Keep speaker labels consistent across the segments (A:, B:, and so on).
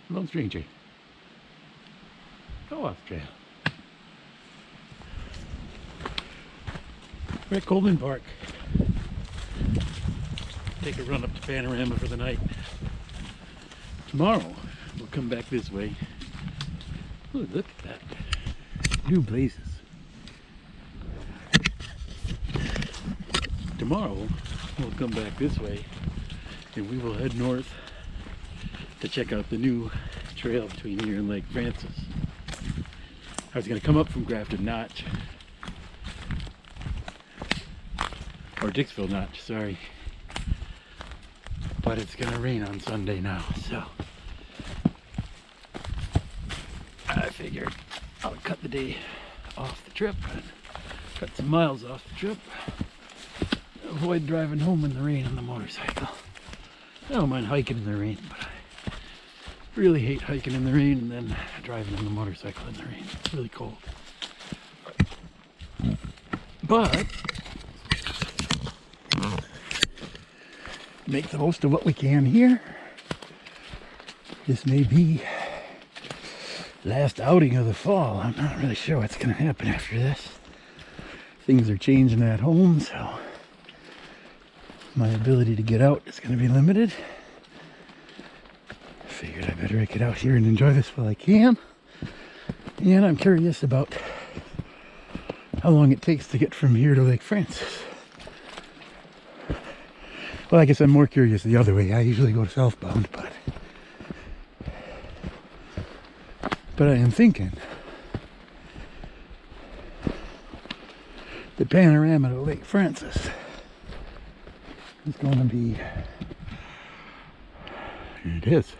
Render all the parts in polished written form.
A: Lone Stranger. Cohos Trail. We're at Coleman Park. Take a run up to Panorama for the night. Tomorrow, we'll come back this way. Oh, look at that. New blazes. Tomorrow, we'll come back this way and we will head north to check out the new trail between here and Lake Francis. I was going to come up from Grafton Notch, or Dixville Notch, sorry, but it's going to rain on Sunday now, so I figured I'll cut the day off the trip and cut some miles off the trip, avoid driving home in the rain on the motorcycle. I don't mind hiking in the rain, but I really hate hiking in the rain and then driving on the motorcycle in the rain. It's really cold. But make the most of what we can here. This may be last outing of the fall. I'm not really sure what's going to happen after this. Things are changing at home, so my ability to get out is going to be limited. Figured I better get out here and enjoy this while I can. And I'm curious about how long it takes to get from here to Lake Francis. Well, I guess I'm more curious the other way. I usually go southbound, but I am thinking the Panorama to Lake Francis is going to be, here it is.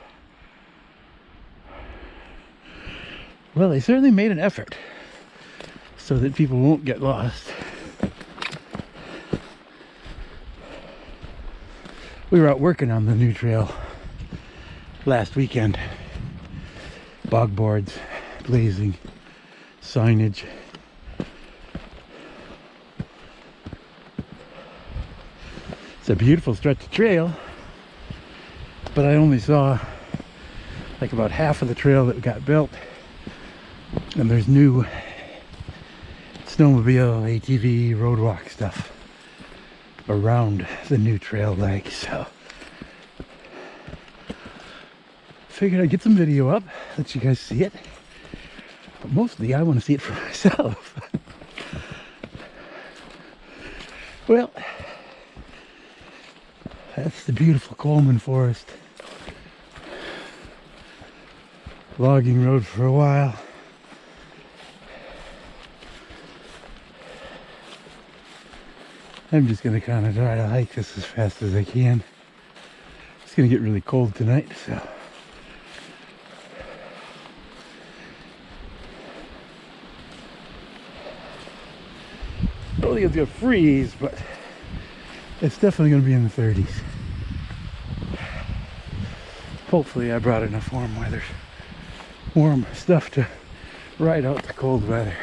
A: Well, they certainly made an effort so that people won't get lost. We were out working on the new trail last weekend. Bog boards, blazing, signage. It's a beautiful stretch of trail, but I only saw like about half of the trail that got built. And there's new snowmobile, ATV, roadwalk stuff around the new trail leg, so figured I'd get some video up, let you guys see it, but mostly I want to see it for myself. Well, that's the beautiful Coleman Forest. Logging road for a while. I'm just going to kind of try to hike this as fast as I can. It's going to get really cold tonight, so I don't think it's going to freeze, but it's definitely going to be in the 30s. Hopefully I brought enough warm stuff to ride out the cold weather.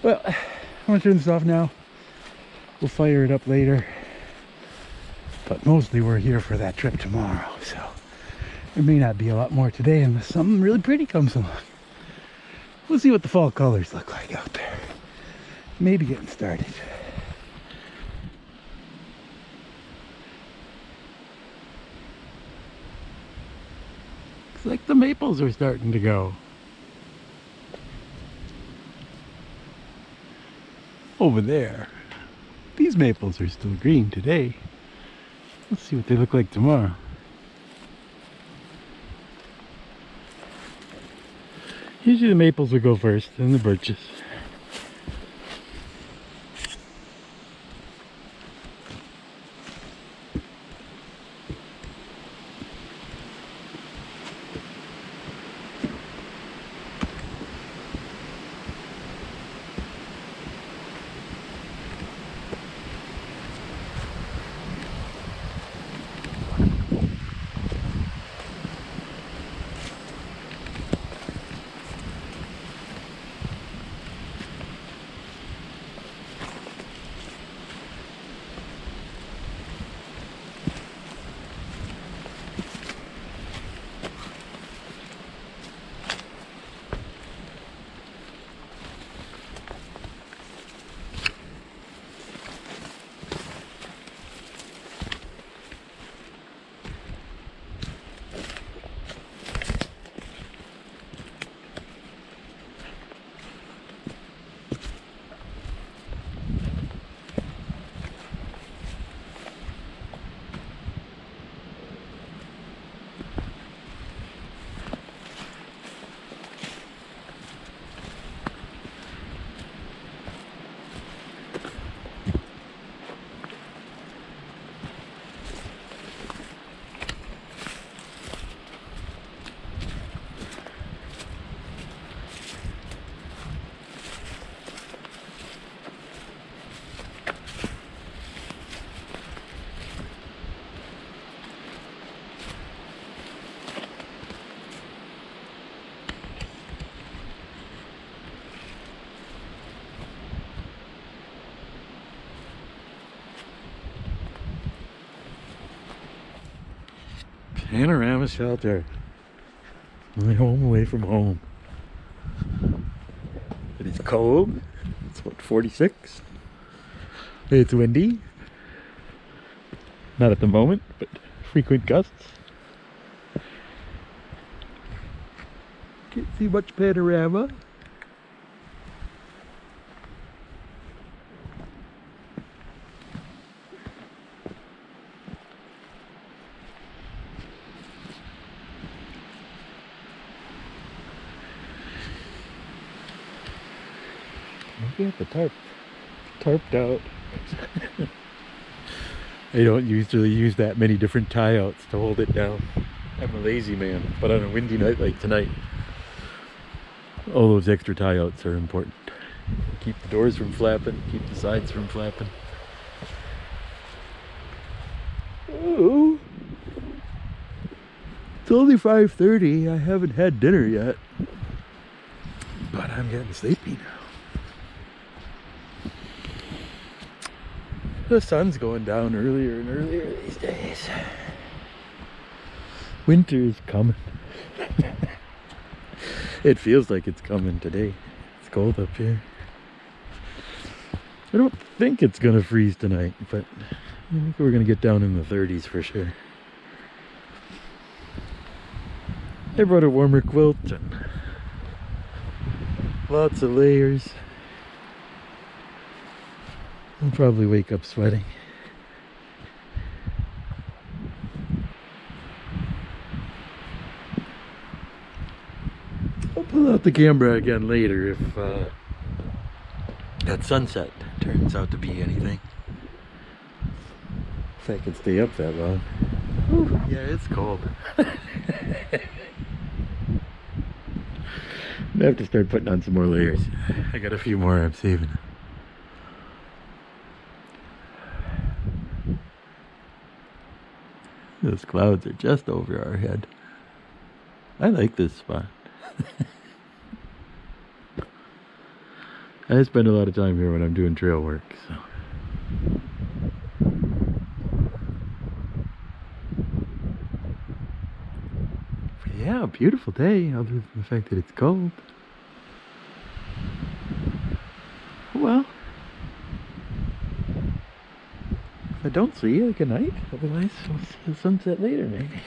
A: Well, I'm going to turn this off now. We'll fire it up later, but mostly we're here for that trip tomorrow, so there may not be a lot more today unless something really pretty comes along. We'll see what the fall colors look like out there. Maybe getting started. Looks like the maples are starting to go. Over there. These maples are still green today. Let's see what they look like tomorrow. Usually the maples will go first, then the birches. Panorama shelter. My home away from home. It is cold. It's about 46. It's windy. Not at the moment, but frequent gusts. Can't see much panorama. Look at the tarp. Tarped out. I don't usually use that many different tie outs to hold it down. I'm a lazy man, but on a windy night like tonight, all those extra tie outs are important. Keep the doors from flapping, keep the sides from flapping. Oh, it's only 5:30. I haven't had dinner yet, but I'm getting sleepy now. The sun's going down earlier and earlier these days. Winter is coming. It feels like it's coming today. It's cold up here. I don't think it's gonna freeze tonight, but I think we're gonna get down in the 30s for sure. I brought a warmer quilt and lots of layers. I'll probably wake up sweating. I'll pull out the camera again later if that sunset turns out to be anything. If I can stay up that long. Whew, yeah, it's cold. I have to start putting on some more layers. I got a few more I'm saving. Those clouds are just over our head. I like this spot. I spend a lot of time here when I'm doing trail work, so. But yeah, beautiful day, other than the fact that it's cold. Well, if I don't see you, good night. Otherwise, we'll see the sunset later, maybe.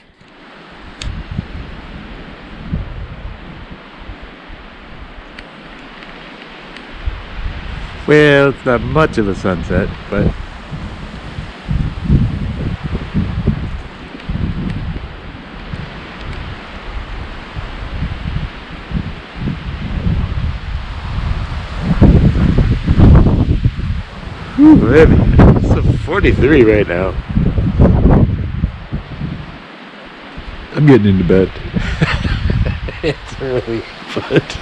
A: Well, it's not much of a sunset, but whew, heavy. It's 43 right now. I'm getting into bed. It's early, but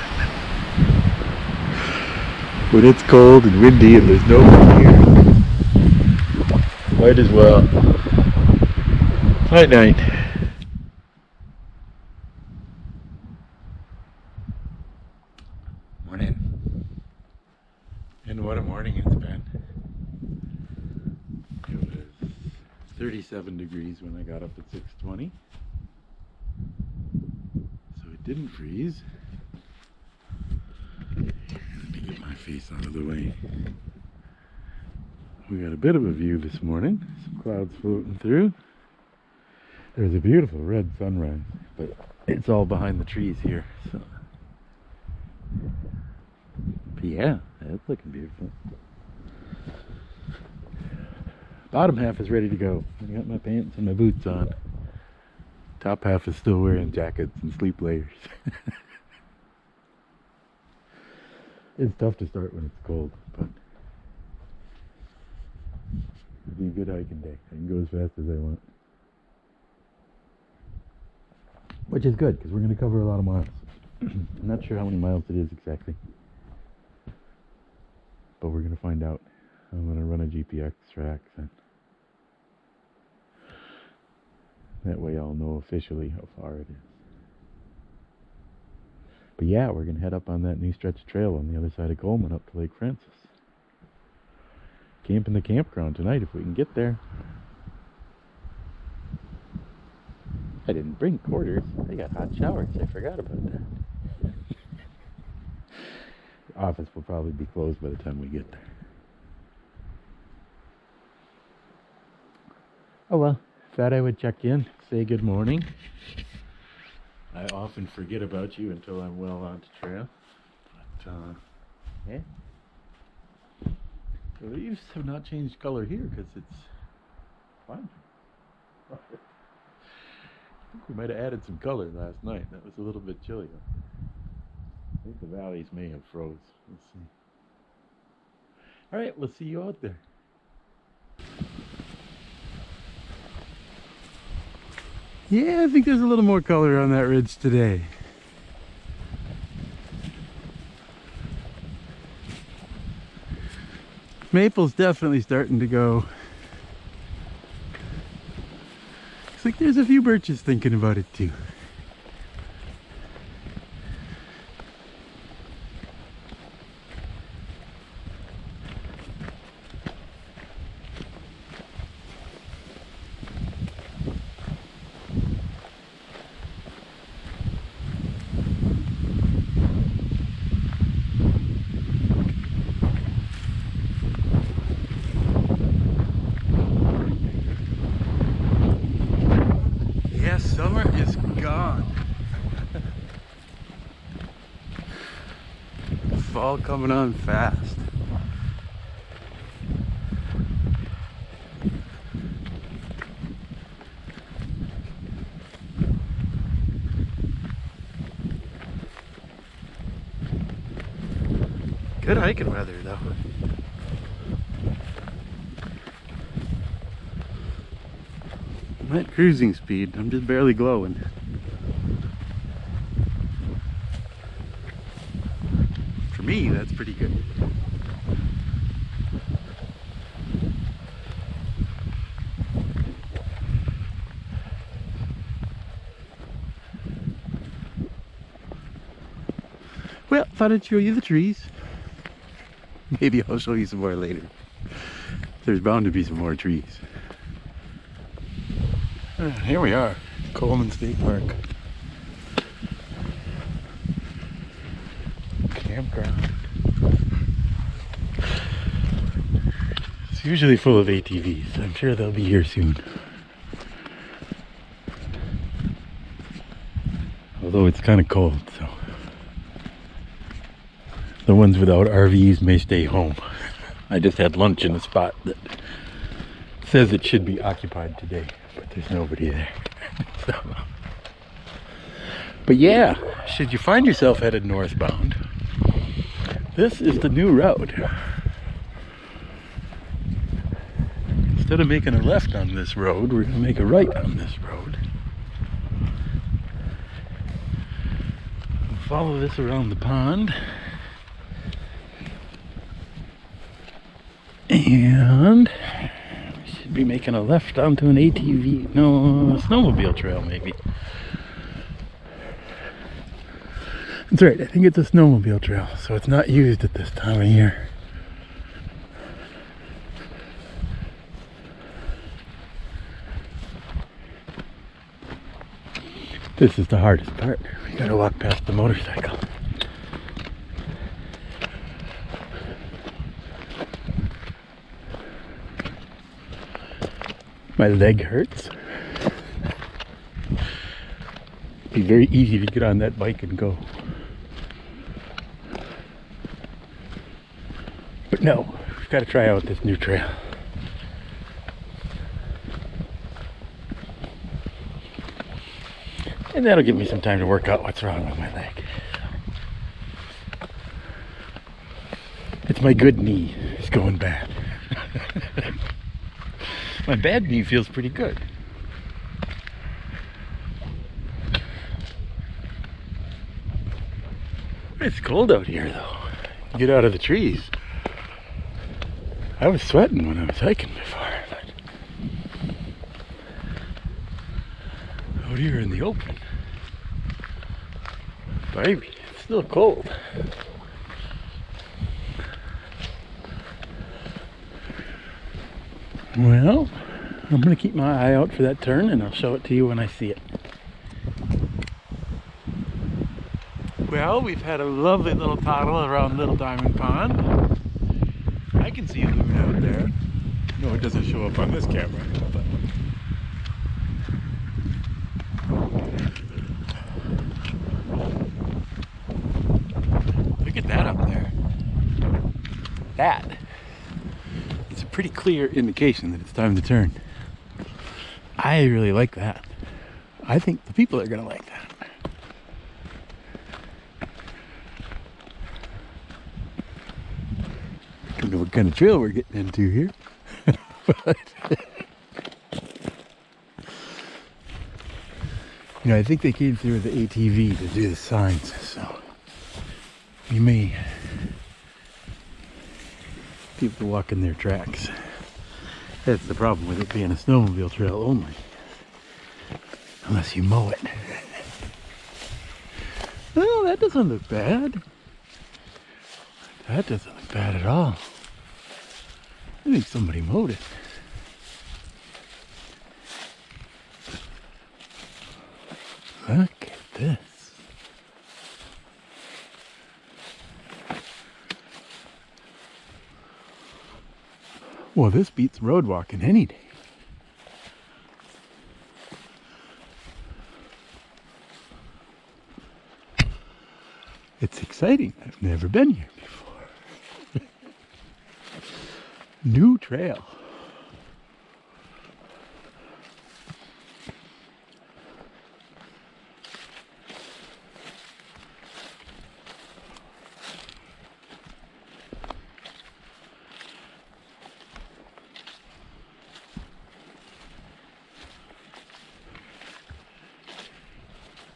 A: when it's cold and windy and there's no one here, might as well. Night night. Morning. And what a morning it's been. It was 37 degrees when I got up at 6:20. So it didn't freeze. Let me get my face out of the way. We got a bit of a view this morning. Some clouds floating through. There's a beautiful red sunrise, but it's all behind the trees here. So, but yeah, it's looking beautiful. Bottom half is ready to go. I got my pants and my boots on. Top half is still wearing jackets and sleep layers. It's tough to start when it's cold, but it'll be a good hiking day. I can go as fast as I want. Which is good, because we're going to cover a lot of miles. I'm not sure how many miles it is exactly, but we're going to find out. I'm going to run a GPX track, and that way I'll know officially how far it is. But yeah, we're going to head up on that new stretch of trail on the other side of Coleman up to Lake Francis. Camp in the campground tonight if we can get there. I didn't bring quarters. They got hot showers. I forgot about that. The office will probably be closed by the time we get there. Oh well, thought I would check in, say good morning. I often forget about you until I'm well on to trail. But, yeah. The leaves have not changed color here because it's fine. I think we might have added some color last night. That was a little bit chilly. I think the valleys may have froze. Let's see. Alright, we'll see you out there. Yeah, I think there's a little more color on that ridge today. Maple's definitely starting to go. Looks like there's a few birches thinking about it too. Summer is gone. Fall coming on fast. Good hiking weather though. I'm at cruising speed. I'm just barely glowing. For me, that's pretty good. Well, thought I'd show you the trees. Maybe I'll show you some more later. There's bound to be some more trees. Here we are, Coleman State Park. Campground. It's usually full of ATVs. I'm sure they'll be here soon. Although it's kind of cold, so the ones without RVs may stay home. I just had lunch in a spot that says it should be occupied today, but there's nobody there. So, but yeah, should you find yourself headed northbound, this is the new route. Instead of making a left on this road, we're going to make a right on this road. We'll follow this around the pond. And we should be making a left onto an ATV, no, a snowmobile trail maybe. That's right, I think it's a snowmobile trail, so it's not used at this time of year. This is the hardest part. We gotta walk past the motorcycle. My leg hurts. It'd be very easy to get on that bike and go. But no, we've got to try out this new trail. And that'll give me some time to work out what's wrong with my leg. It's my good knee. It's going bad. My bad knee feels pretty good. It's cold out here though. Get out of the trees. I was sweating when I was hiking before, but out here in the open, baby, it's still cold. Well, I'm going to keep my eye out for that turn and I'll show it to you when I see it. Well, we've had a lovely little toddle around Little Diamond Pond. I can see a loon out there. No, it doesn't show up on this camera. But... look at that up there. That is a pretty clear indication that it's time to turn. I really like that. I think the people are gonna like that. I don't know what kind of trail we're getting into here. But you know, I think they came through with the ATV to do the signs, so you may people walking their tracks. That's the problem with it being a snowmobile trail only, unless you mow it. Well, that doesn't look bad. That doesn't look bad at all. I think somebody mowed it. Look at this. Well, this beats road walking any day. It's exciting. I've never been here before. New trail.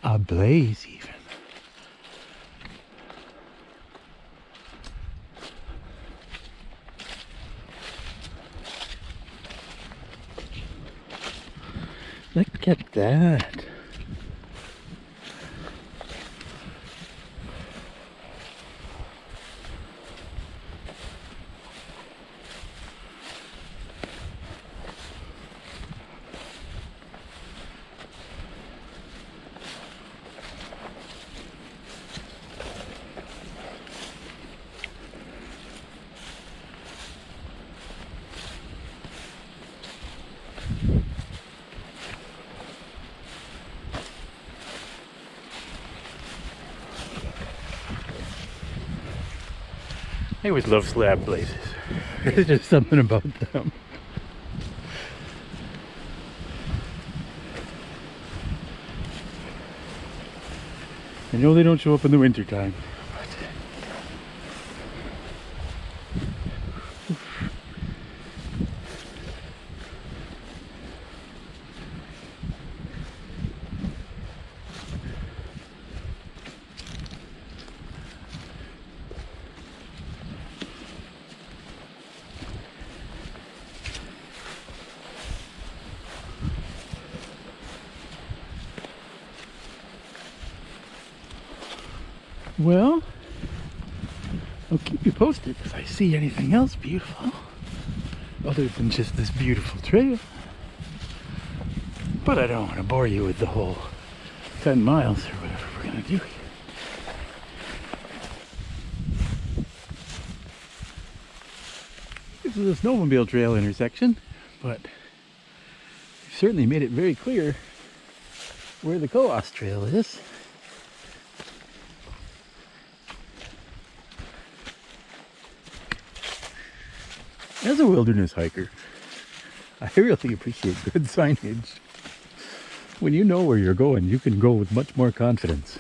A: A blaze even. Look at that. I always love slab blazes. There's just something about them. I know they don't show up in the winter time. Well, I'll keep you posted if I see anything else beautiful other than just this beautiful trail. But I don't want to bore you with the whole 10 miles or whatever we're going to do here. This is a snowmobile trail intersection, but we've certainly made it very clear where the Cohos Trail is. As a wilderness hiker, I really appreciate good signage. When you know where you're going, you can go with much more confidence.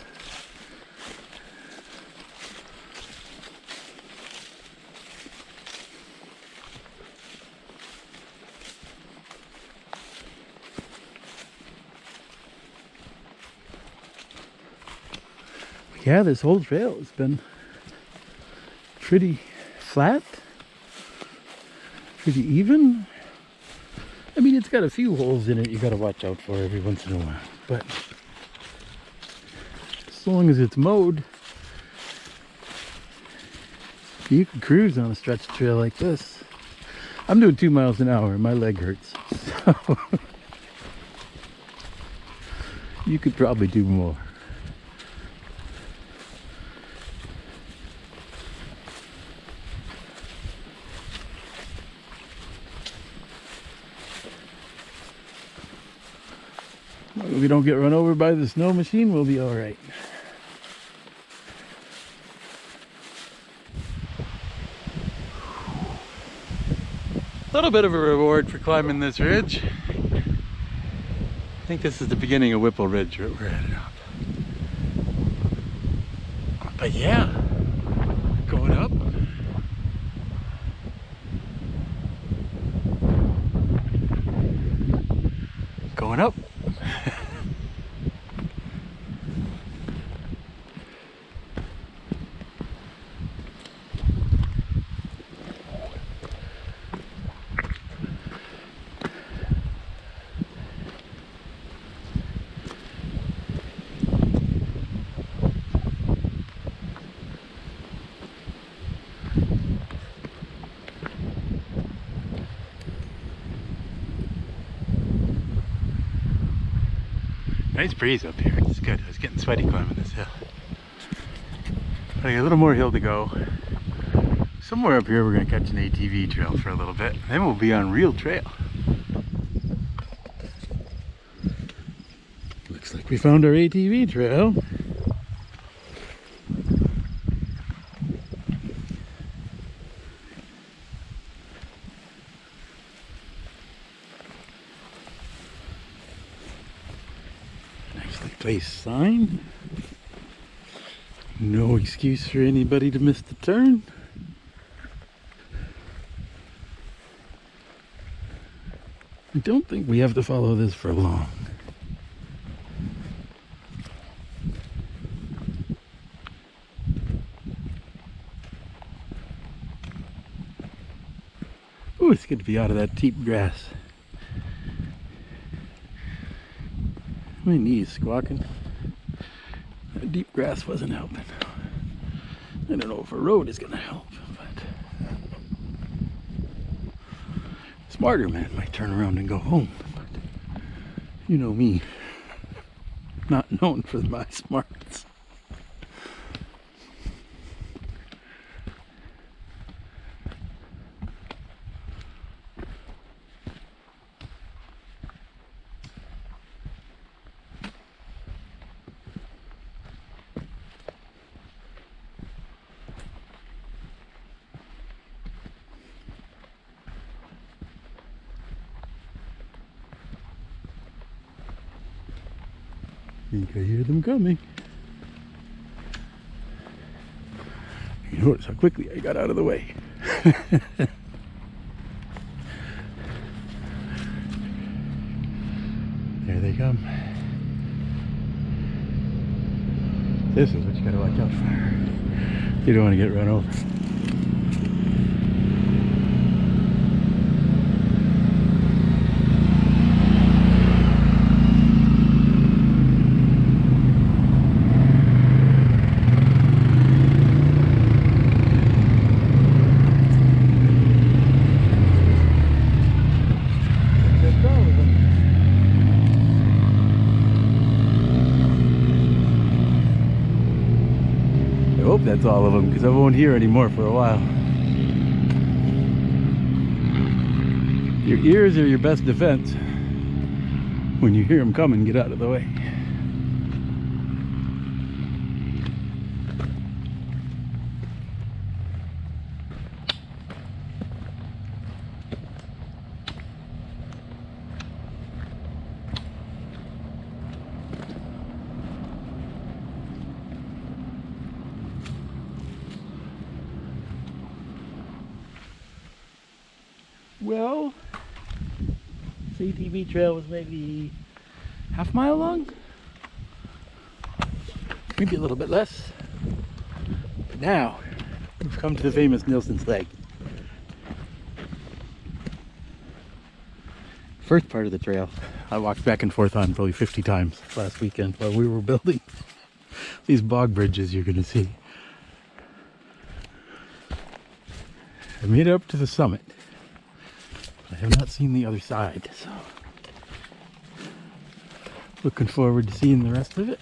A: Yeah, this whole trail has been pretty flat. Pretty even. I mean, it's got a few holes in it you gotta watch out for every once in a while, but as long as it's mowed, you can cruise on a stretch trail like this. I'm doing 2 miles an hour and my leg hurts, so you could probably do more. If we don't get run over by the snow machine, we'll be all right. A little bit of a reward for climbing this ridge. I think this is the beginning of Whipple Ridge we're headed up. But yeah, going up. Going up. Nice breeze up here. It's good. I was getting sweaty climbing this hill. But I got a little more hill to go. Somewhere up here we're going to catch an ATV trail for a little bit. Then we'll be on real trail. Looks like we found our ATV trail. Place sign. No excuse for anybody to miss the turn. I don't think we have to follow this for long. Ooh, it's good to be out of that deep grass. My knees squawking. That deep grass wasn't helping. I don't know if a road is gonna help, but smarter man might turn around and go home. But you know me, not known for my smarts. I think I hear them coming. You notice how quickly I got out of the way. There they come. This is what you gotta watch out for. You don't want to get run over. I hope that's all of them, because I won't hear anymore for a while. Your ears are your best defense. When you hear them coming, get out of the way. Well, this ATV trail was maybe half mile long, maybe a little bit less. But now we've come to the famous Nielsen's Leg. First part of the trail I walked back and forth on probably 50 times last weekend while we were building these bog bridges you're going to see. I made it up to the summit. I have not seen the other side, so looking forward to seeing the rest of it.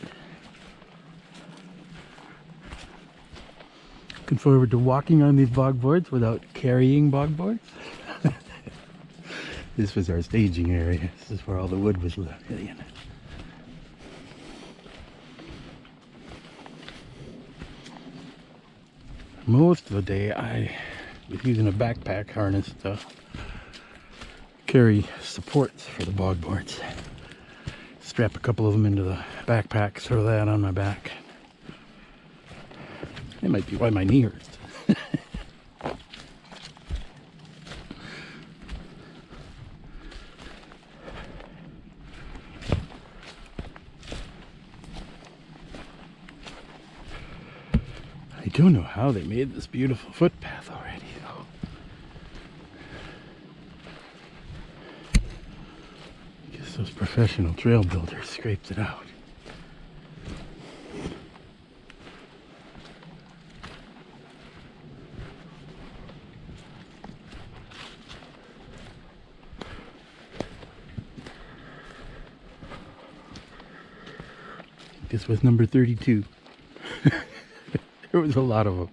A: Looking forward to walking on these bog boards without carrying bog boards. This was our staging area. This is where all the wood was laying. Most of the day I was using a backpack harness to carry supports for the bog boards. Strap a couple of them into the backpack, throw that on my back. It might be why my knee hurts. I don't know how they made this beautiful footpath already, though. I guess those professional trail builders scraped it out. This was number 32. There was a lot of them.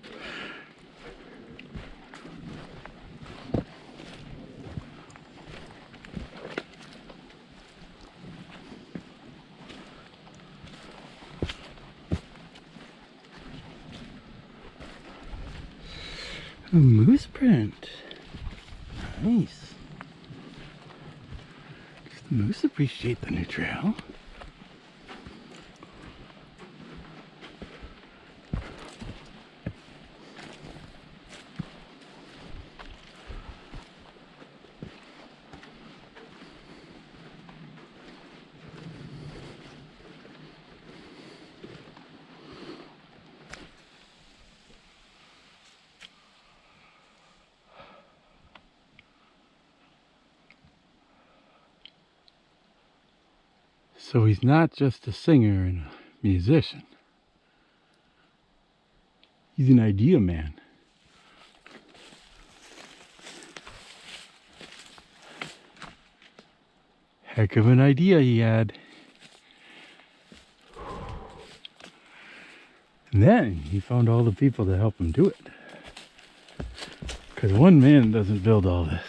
A: A moose print. Nice. Does the moose appreciate the new trail? So he's not just a singer and a musician. He's an idea man. Heck of an idea he had. And then he found all the people to help him do it. Because one man doesn't build all this.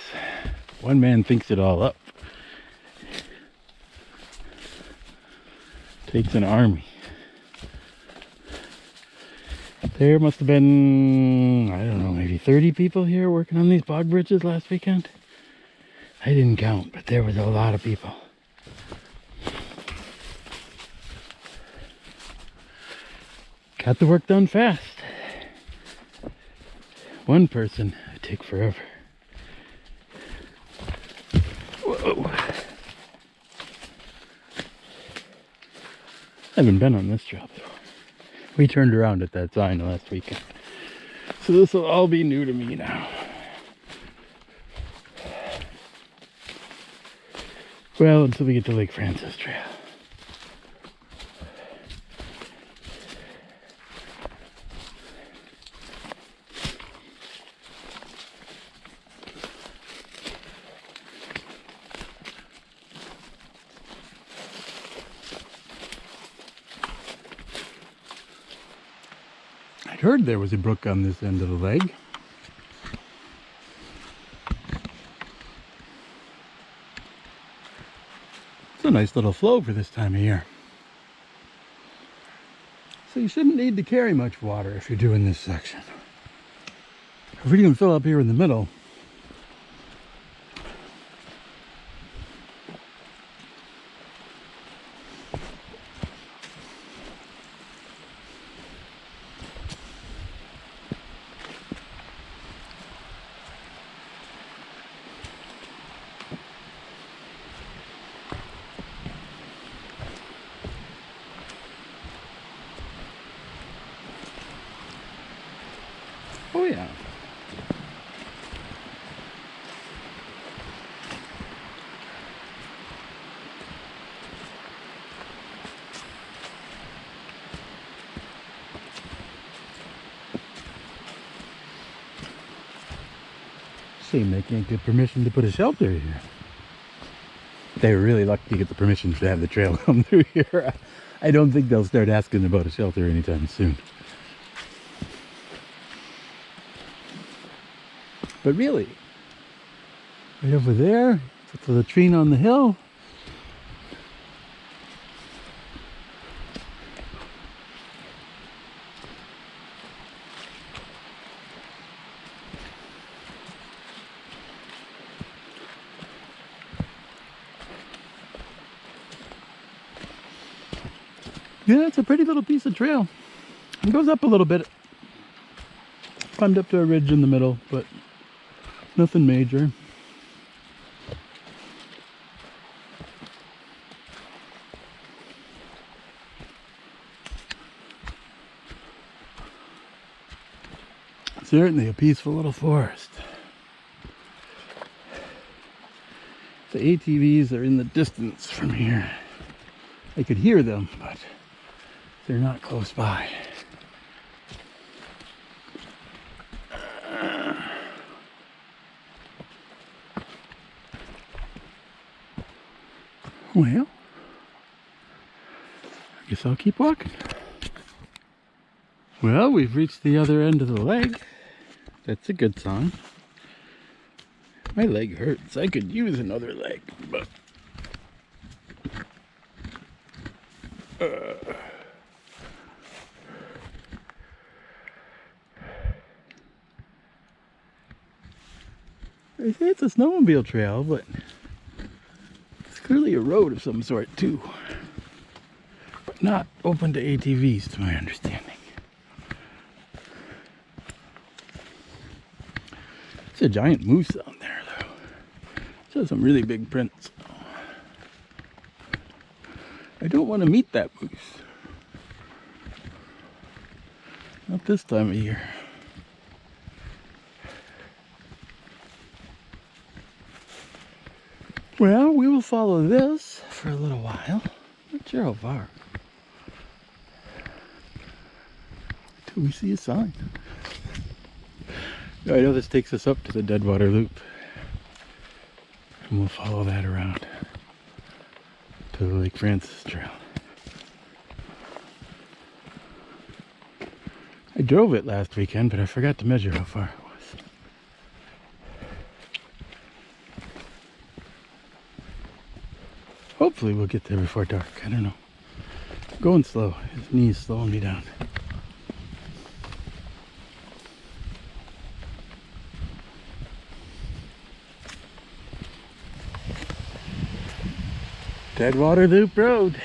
A: One man thinks it all up. Takes an army. There must have been, I don't know, maybe 30 people here working on these bog bridges last weekend. I didn't count, but there was a lot of people. Got the work done fast. One person would take forever. Whoa. I haven't been on this trail before. We turned around at that sign last weekend. So this will all be new to me now. Well, until we get to Lake Francis Trail. I heard there was a brook on this end of the lake. It's a nice little flow for this time of year. So you shouldn't need to carry much water if you're doing this section. If we can fill up here in the middle, oh yeah. Shame they can't get permission to put a shelter here. They were really lucky to get the permission to have the trail come through here. I don't think they'll start asking about a shelter anytime soon. But really, right over there, it's the latrine on the hill. Yeah, it's a pretty little piece of trail. It goes up a little bit. Climbed up to a ridge in the middle, but nothing major. Certainly a peaceful little forest. The ATVs are in the distance from here. I could hear them, but they're not close by. Well, I guess I'll keep walking. Well, we've reached the other end of the leg. That's a good sign. My leg hurts. I could use another leg, but they say it's a snowmobile trail, but it's clearly a road of some sort too. But not open to ATVs, to my understanding. It's a giant moose on there, though. It shows some really big prints. I don't want to meet that moose. Not this time of year. Well, we will follow this for a little while. Not sure how far. Until we see a sign. I know this takes us up to the Deadwater Loop. And we'll follow that around to the Lake Francis Trail. I drove it last weekend, but I forgot to measure how far it was. Hopefully we'll get there before dark. I don't know. I'm going slow. His knee's slowing me down. Deadwater Loop Road.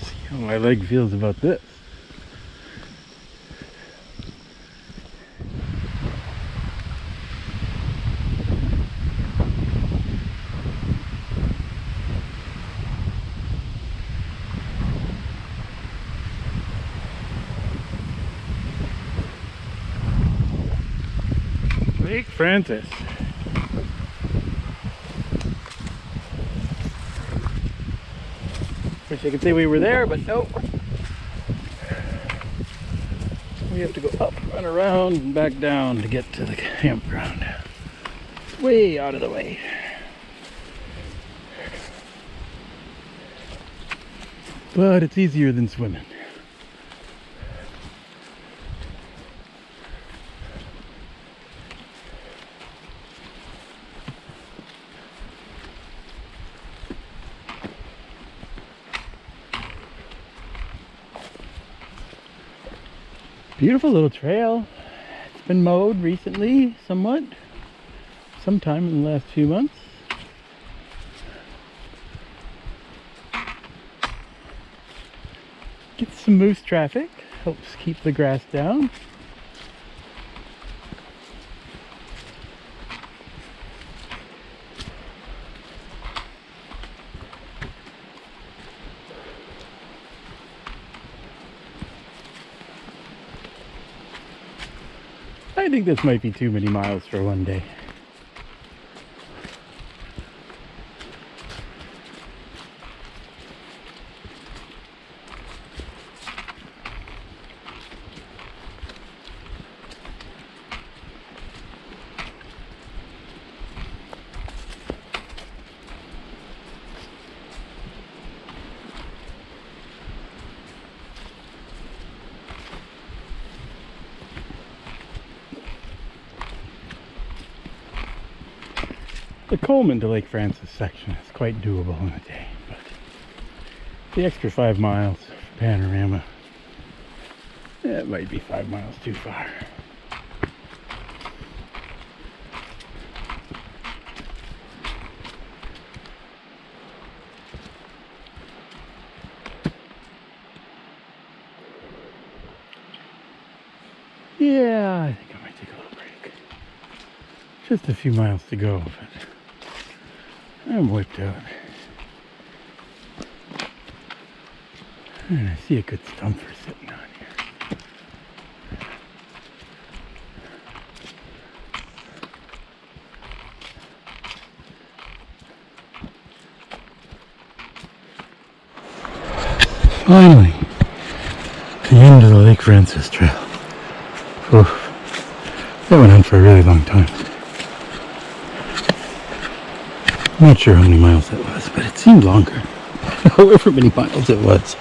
A: See how my leg feels about this. Lake Francis. Wish I could say we were there, but nope. We have to go up, run around, and back down to get to the campground. It's way out of the way. But it's easier than swimming. Beautiful little trail. It's been mowed recently, somewhat. Sometime in the last few months. Gets some moose traffic. Helps keep the grass down. I think this might be too many miles for one day. The Coleman to Lake Francis section is quite doable in a day, but the extra 5 miles for Panorama That might be 5 miles too far. Yeah, I think I might take a little break. Just a few miles to go, but I'm wiped out. And I see a good stumper sitting on here. Finally, the end of the Lake Francis Trail. Oof. That went on for a really long time. I'm not sure how many miles that was, but it seemed longer. However many miles it was,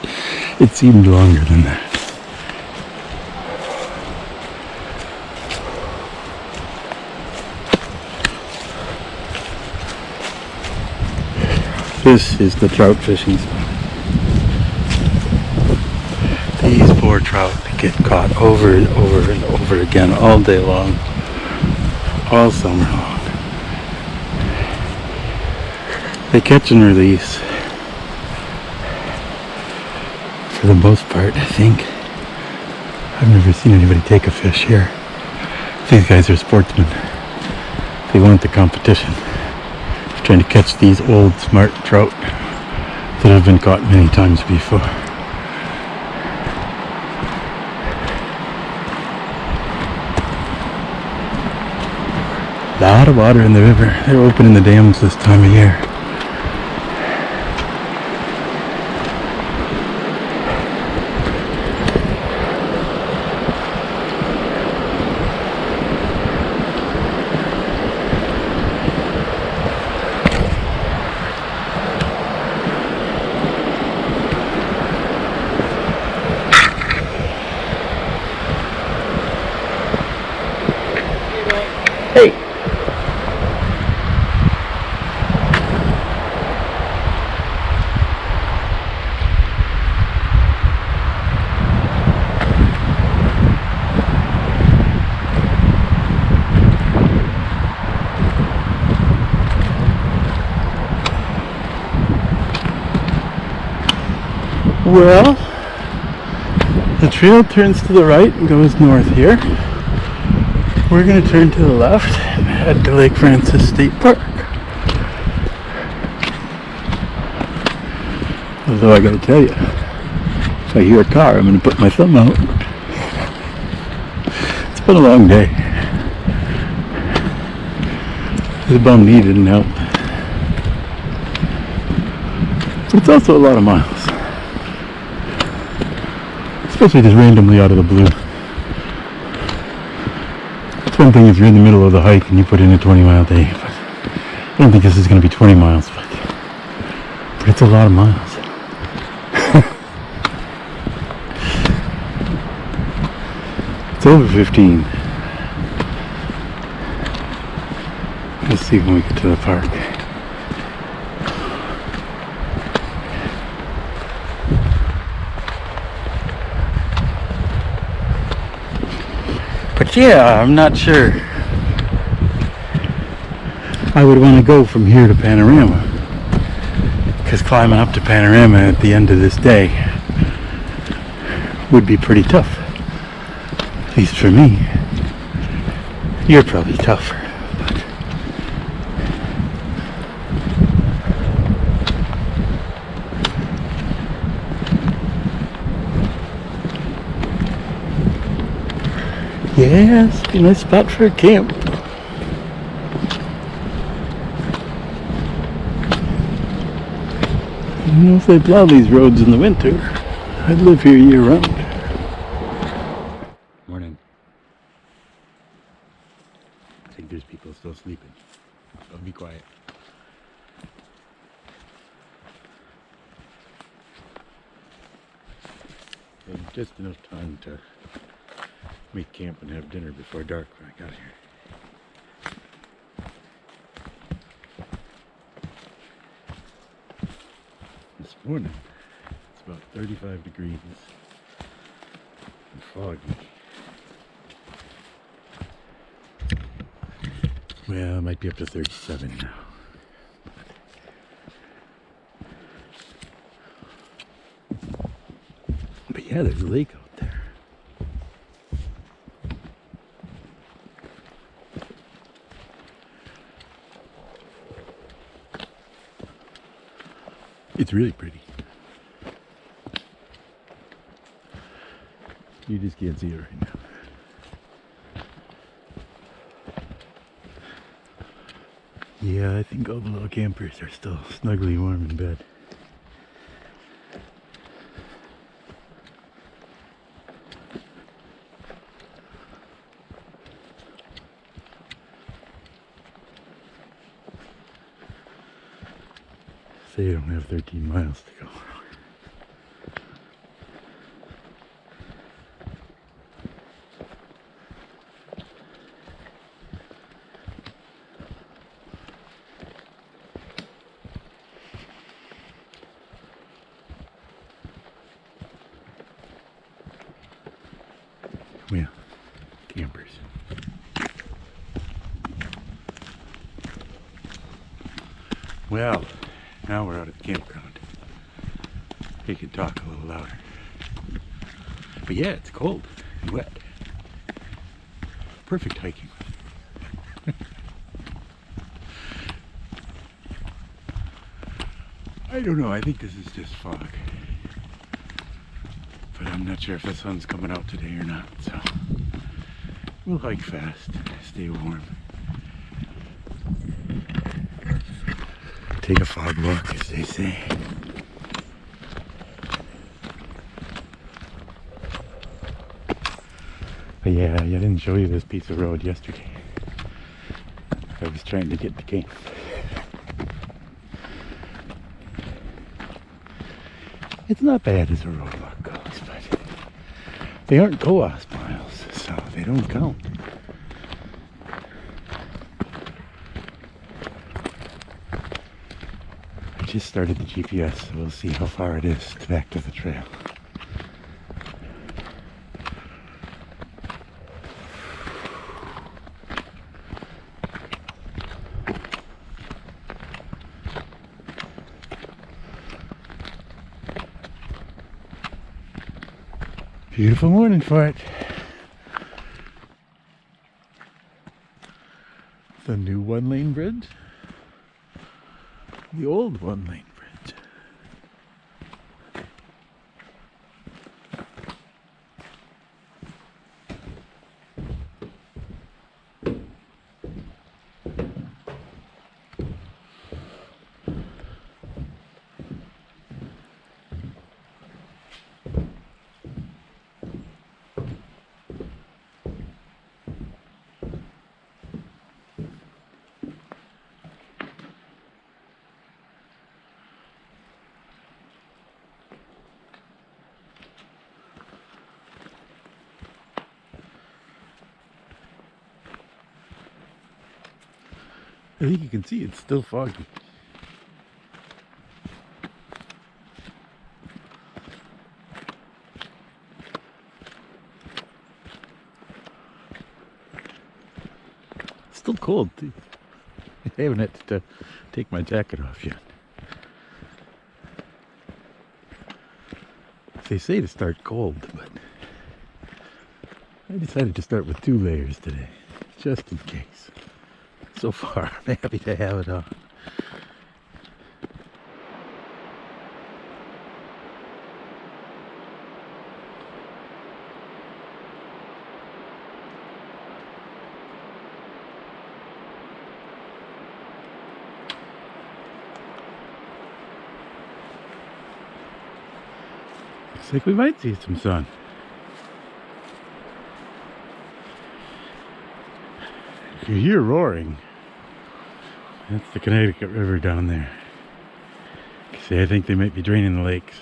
A: it seemed longer than that. This is the trout fishing spot. These poor trout get caught over and over and over again all day long, all summer long. They catch and release for the most part, I think. I've never seen anybody take a fish here. These guys are sportsmen. They want the competition. They're trying to catch these old smart trout that have been caught many times before. A lot of water in the river. They're opening the dams this time of year. Hey! Well, the trail turns to the right and goes north here. We're going to turn to the left and head to Lake Francis State Park. Although I gotta tell you, if I hear a car, I'm going to put my thumb out. It's been a long day. The bum knee didn't help. But it's also a lot of miles. Especially just randomly out of the blue. It's one thing if you're in the middle of the hike and you put in a 20-mile day, but I don't think this is going to be 20 miles, but it's a lot of miles. It's over 15. Let's see when we get to the park. But yeah, I'm not sure I would want to go from here to Panorama, because climbing up to Panorama at the end of this day would be pretty tough, at least for me. You're probably tougher. Yeah, it's a nice spot for a camp. You know, if they plow these roads in the winter, I'd live here year round. Morning. I think there's people still sleeping, so I'll be quiet. And just enough time to make camp and have dinner before dark when I got here. This morning it's about 35 degrees and foggy. Well, it might be up to 37 now. But yeah, there's a lake out there. It's really pretty. You just can't see it right now. Yeah, I think all the little campers are still snugly warm in bed. Say you don't have 13 miles to go. Yeah, campers. Well, now we're out at the campground. You can talk a little louder. But yeah, it's cold and wet. Perfect hiking. I don't know, I think this is just fog. But I'm not sure if the sun's coming out today or not, so we'll hike fast, stay warm. Take a fog walk, as they say. But yeah, I didn't show you this piece of road yesterday. I was trying to get to camp. It's not bad as a roadwalk goes, but they aren't Cohos miles, so they don't count. I just started the GPS, so we'll see how far it is back to the trail. Beautiful morning for it. The new one-lane bridge. The old one-lane bridge. I think you can see it's still foggy. Still cold too. I haven't had to take my jacket off yet. They say to start cold, but I decided to start with 2 layers today, just in case. So far, I'm happy to have it on. Looks like we might see some sun. If you hear roaring, that's the Connecticut River down there. See, I think they might be draining the lakes.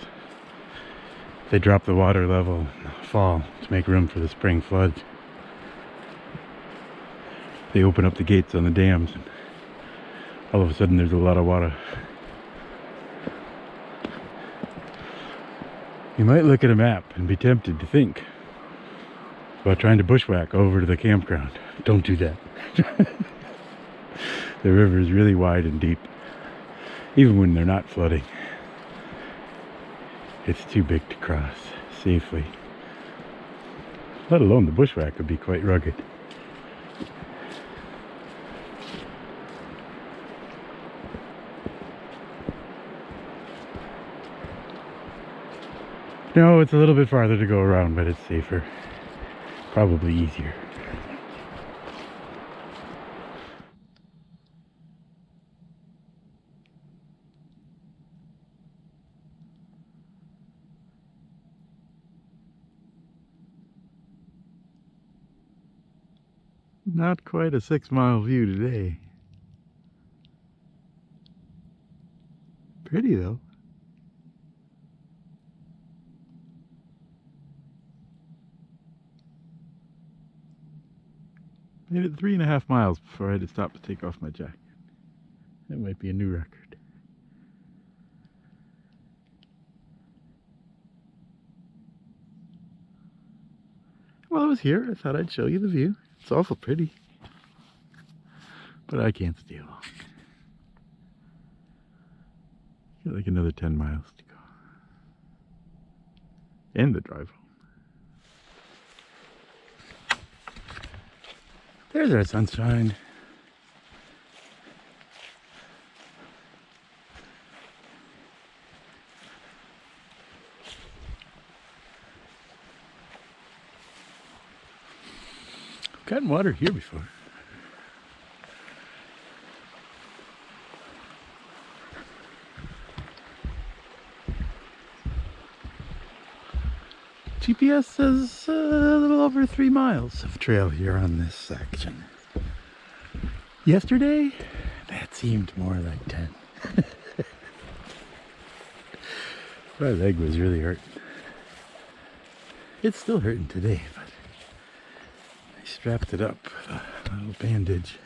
A: They drop the water level in the fall to make room for the spring floods. They open up the gates on the dams and all of a sudden there's a lot of water. You might look at a map and be tempted to think about trying to bushwhack over to the campground. Don't do that. The river is really wide and deep. Even when they're not flooding, it's too big to cross safely. Let alone the bushwhack would be quite rugged. No, it's a little bit farther to go around, but it's safer. Probably easier. Not quite a 6-mile view today. Pretty though. Made it 3.5 miles before I had to stop to take off my jacket. That might be a new record. While I was here, I thought I'd show you the view. It's awful pretty. But I can't stay long. Got like another 10 miles to go. And the drive home. There's our sunshine. I've gotten water here before. GPS says a little over 3 miles of trail here on this section. Yesterday, that seemed more like 10. My leg was really hurting. It's still hurting today, but I strapped it up with a little bandage.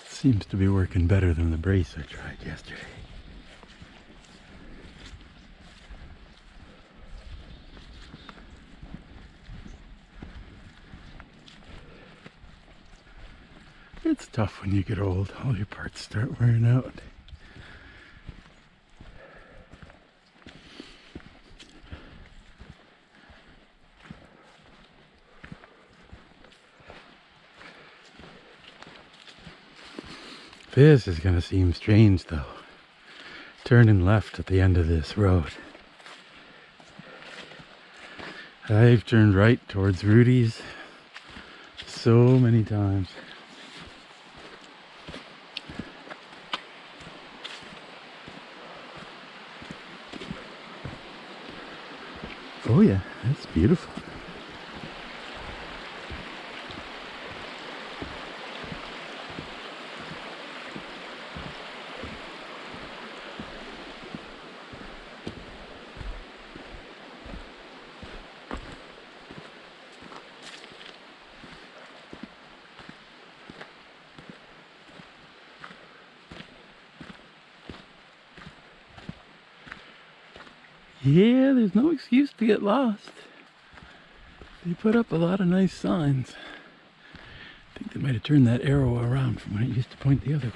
A: Seems to be working better than the brace I tried yesterday. It's tough when you get old. All your parts start wearing out. This is going to seem strange though. Turning left at the end of this road. I've turned right towards Rudy's so many times. Oh yeah, that's beautiful. Yeah, there's no excuse to get lost. They put up a lot of nice signs. I think they might have turned that arrow around from when it used to point the other way.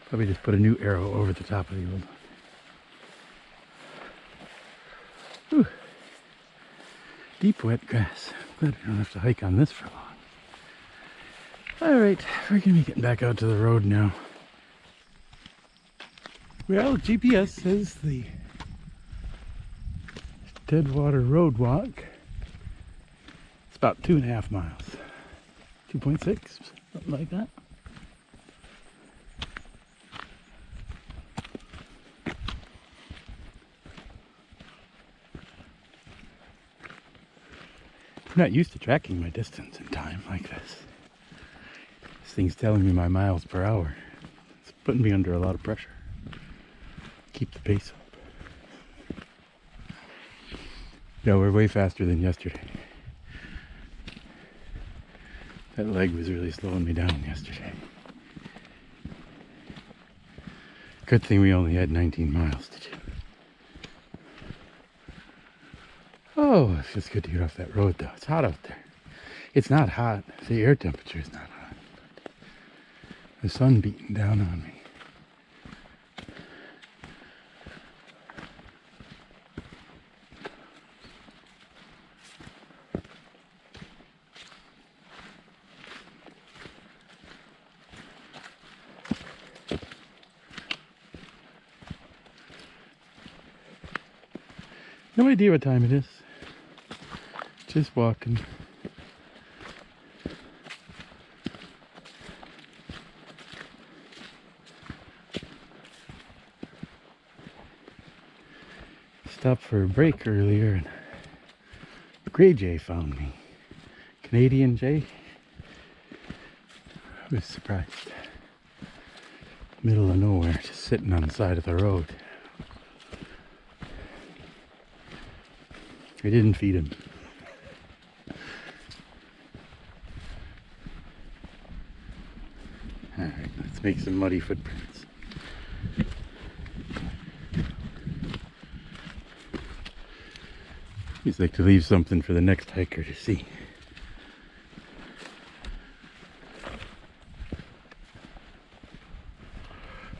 A: Probably just put a new arrow over the top of the old one. Whew. Deep wet grass. Glad we don't have to hike on this for long. Alright, we're gonna be getting back out to the road now. Well, GPS says the Deadwater Road walk. It's about 2.5 miles. 2.6, something like that. I'm not used to tracking my distance in time like this. This thing's telling me my miles per hour. It's putting me under a lot of pressure. Keep the pace up. Yeah, we're way faster than yesterday. That leg was really slowing me down yesterday. Good thing we only had 19 miles to do. Oh, it feels good to get off that road though. It's hot out there. It's not hot. The air temperature is not hot. But the sun beating down on me. No idea what time it is. Just walking. Stopped for a break earlier and Gray Jay found me. Canadian Jay. I was surprised. Middle of nowhere, just sitting on the side of the road. I didn't feed him. Alright, let's make some muddy footprints. He's like to leave something for the next hiker to see.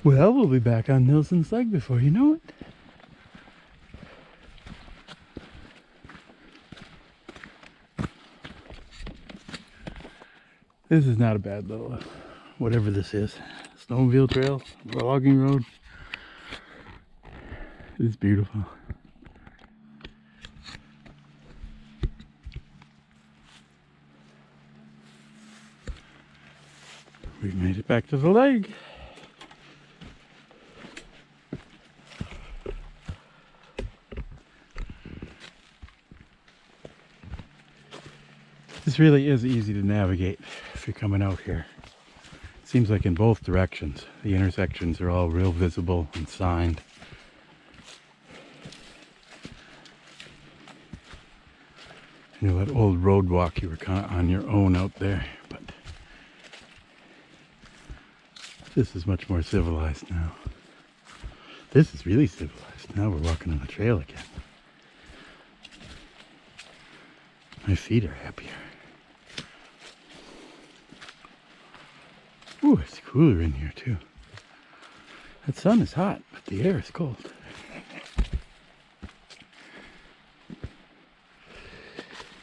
A: Well, we'll be back on Nielsen's leg before you know it. This is not a bad little, whatever this is, snowmobile trail, logging road. It's beautiful. We made it back to the leg. This really is easy to navigate if you're coming out here. It seems like in both directions. The intersections are all real visible and signed. You know, that old road walk, you were kind of on your own out there, but this is much more civilized now. This is really civilized. Now we're walking on the trail again. My feet are happier. Ooh, it's cooler in here too. That sun is hot, but the air is cold.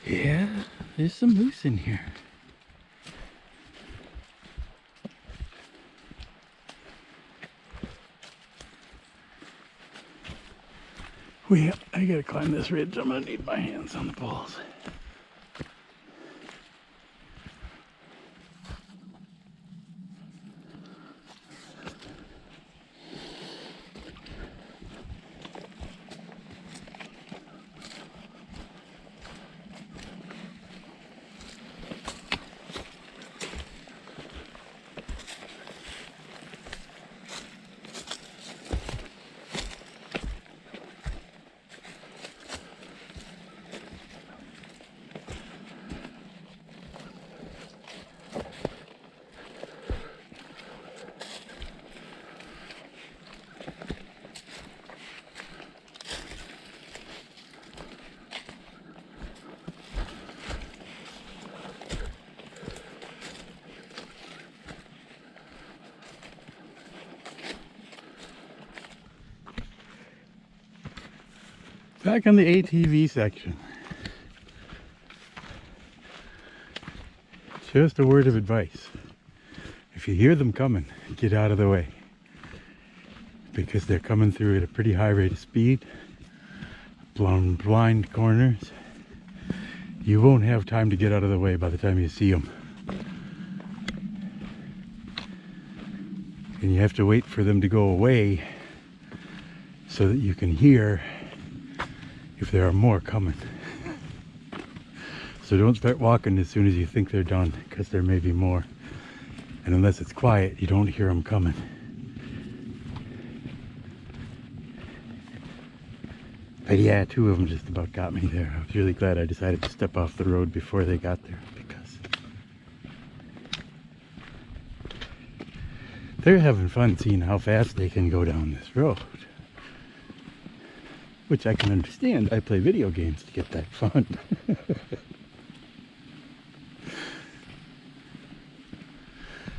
A: Yeah, there's some moose in here. I gotta climb this ridge. I'm gonna need my hands on the poles. Back on the ATV section. Just a word of advice. If you hear them coming, get out of the way. Because they're coming through at a pretty high rate of speed. Blind corners. You won't have time to get out of the way by the time you see them. And you have to wait for them to go away so that you can hear if there are more coming. So don't start walking as soon as you think they're done, because there may be more. And unless it's quiet, you don't hear them coming. But yeah, two of them just about got me there. I was really glad I decided to step off the road before they got there, because they're having fun seeing how fast they can go down this road. Which I can understand. I play video games to get that fun.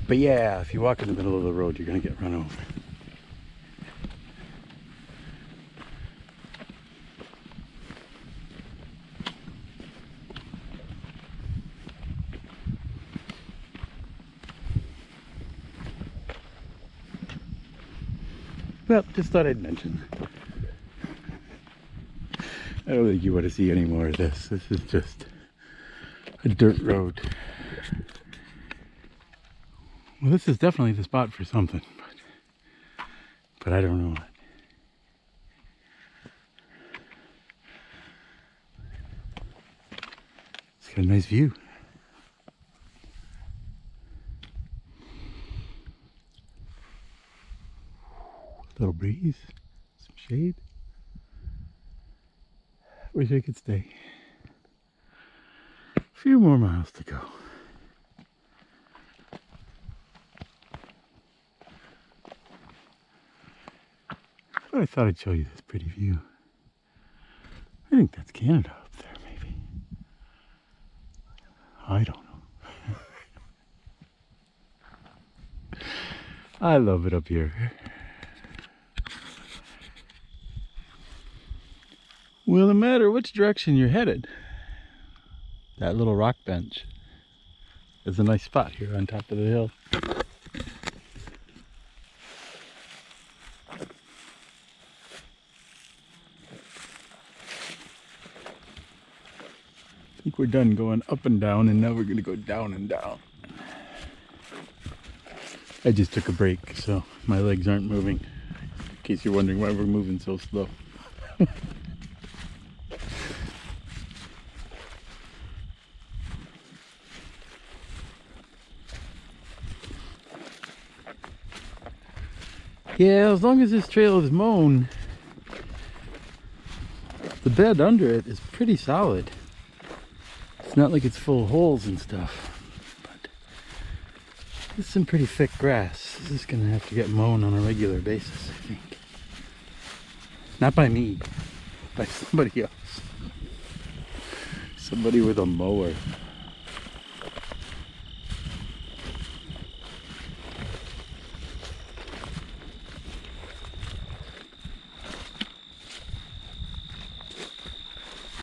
A: But yeah, if you walk in the middle of the road, you're gonna get run over. Well, just thought I'd mention. I don't think you want to see any more of this. This is just a dirt road. Well, this is definitely the spot for something, but I don't know what. It's got a nice view. Little breeze, some shade. Wish I could stay. A few more miles to go. But I thought I'd show you this pretty view. I think that's Canada up there, maybe. I don't know. I love it up here. Well, no matter which direction you're headed, that little rock bench is a nice spot here on top of the hill. I think we're done going up and down, and now we're going to go down and down. I just took a break, so my legs aren't moving, in case you're wondering why we're moving so slow. Yeah, as long as this trail is mown, the bed under it is pretty solid. It's not like it's full of holes and stuff, but this is some pretty thick grass. This is gonna have to get mown on a regular basis, I think. Not by me, by somebody else. Somebody with a mower.